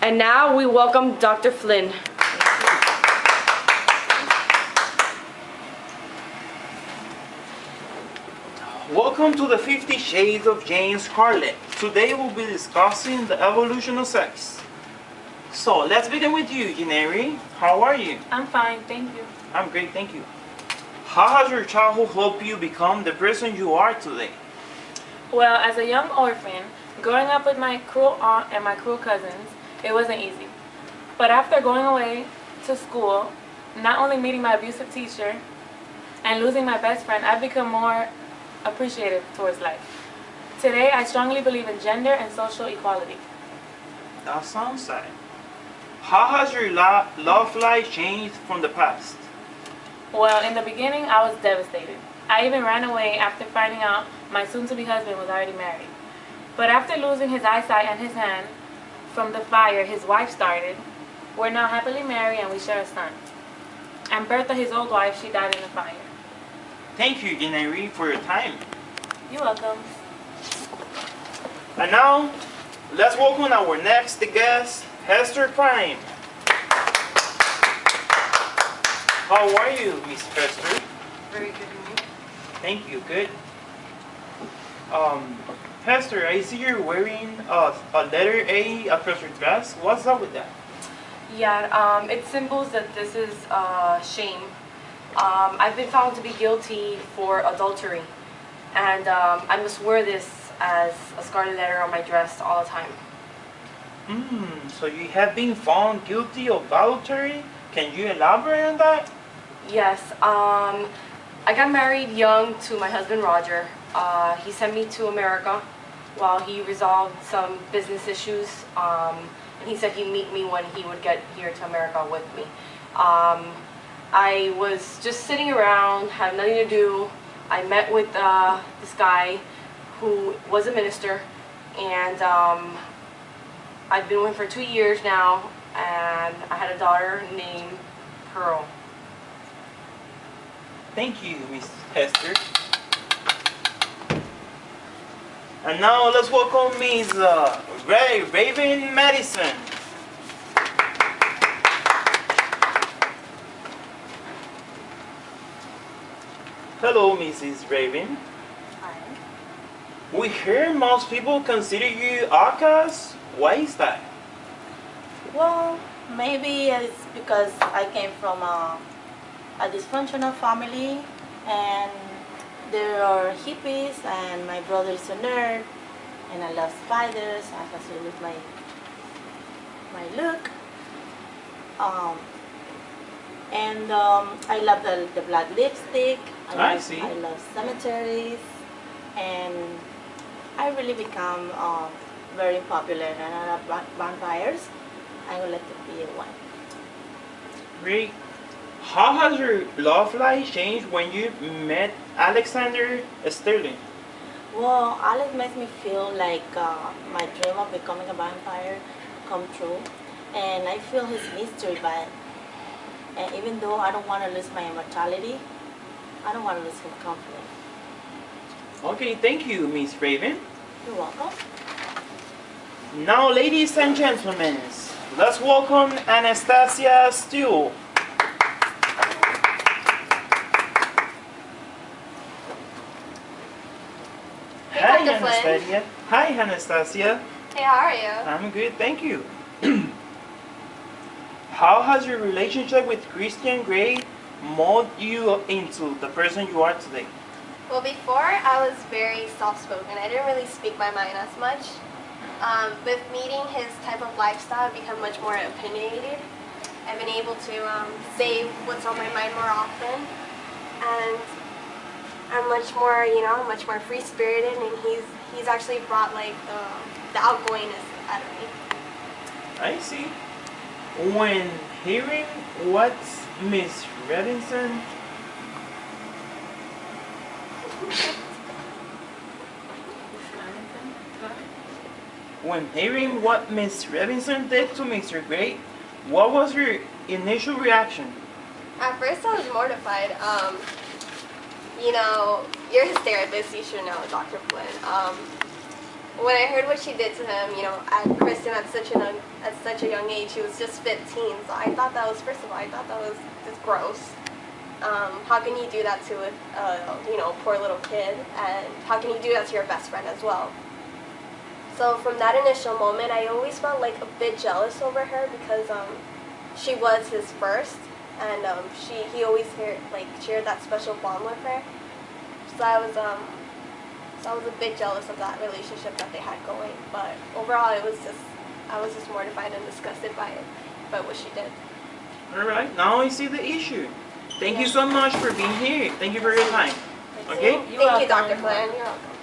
And now we welcome Dr. Flynn. Welcome to the 50 Shades of Jane Scarlett. Today we'll be discussing the evolution of sex. So let's begin with you, Janeri. How are you? I'm fine, thank you. I'm great, thank you. How has your childhood helped you become the person you are today? Well, as a young orphan, growing up with my cruel aunt and my cruel cousins, it wasn't easy. But after going away to school, not only meeting my abusive teacher and losing my best friend, I've become more appreciative towards life. Today, I strongly believe in gender and social equality. That sounds sad. How has your love life changed from the past? Well, in the beginning, I was devastated. I even ran away after finding out my soon-to-be husband was already married. But after losing his eyesight and his hand from the fire his wife started, we're now happily married and we share a son. And Bertha, his old wife, she died in the fire. Thank you, Janeri, for your time. You're welcome. And now, let's welcome our next guest, Hester Prime. How are you, Miss Hester? Very good, and you? Thank you, good. Hester, I see you're wearing a letter A across your dress. What's up with that? Yeah, it symbols that this is shame. I've been found to be guilty for adultery, and I must wear this as a scarlet letter on my dress all the time. So you have been found guilty of adultery? Can you elaborate on that? Yes, I got married young to my husband Roger. He sent me to America while he resolved some business issues, and he said he'd meet me when he would get here to America with me. I was just sitting around, had nothing to do. I met with this guy who was a minister, and I've been with him for 2 years now, and I had a daughter named Pearl. Thank you, Miss Hester. And now let's welcome Miss Raven Madison. Hello, Mrs. Raven. Hi. We hear most people consider you outcast. Why is that? Well, maybe it's because I came from a dysfunctional family, and there are hippies, and my brother is a nerd, and I love spiders. I have to lose my look. I love the black lipstick. I see. I love cemeteries, and I really become very popular, and I love vampires. I would like to be one. Great. How has your love life changed when you met Alexander Sterling? Well, Alex makes me feel like my dream of becoming a vampire come true, and I feel his mystery, but even though I don't want to lose my immortality, I don't want to lose his confidence. Okay, thank you, Miss Raven. You're welcome. Now, ladies and gentlemen, let's welcome Anastasia Steele. Hi, Dr. Flynn. Anastasia. Hi, Anastasia. Hey, how are you? I'm good, thank you. How has your relationship with Christian Grey molded you into the person you are today? Well, before I was very soft-spoken. I didn't really speak my mind as much. With meeting his type of lifestyle, I've become much more opinionated. I've been able to say what's on my mind more often, and I'm much more, much more free-spirited. And he's actually brought like the outgoingness out of me. I see. When hearing what Miss Robinson did to Mr. Grey, what was your initial reaction? At first, I was mortified. You're his therapist. You should know, Dr. Flynn. when I heard what she did to him, you know, at Kristen at such a young age, he was just 15. So I thought that was, first of all, I thought that was just gross. How can you do that to a you know, poor little kid? And how can you do that to your best friend as well? So from that initial moment, I always felt like a bit jealous over her because she was his first, and he always shared that special bond with her. So I was a bit jealous of that relationship that they had going. But overall, I was just mortified and disgusted by what she did. All right, now I see the issue. Thank you so much for being here. Thank you for your time. Okay? Thank you, Dr. Glenn. You're welcome.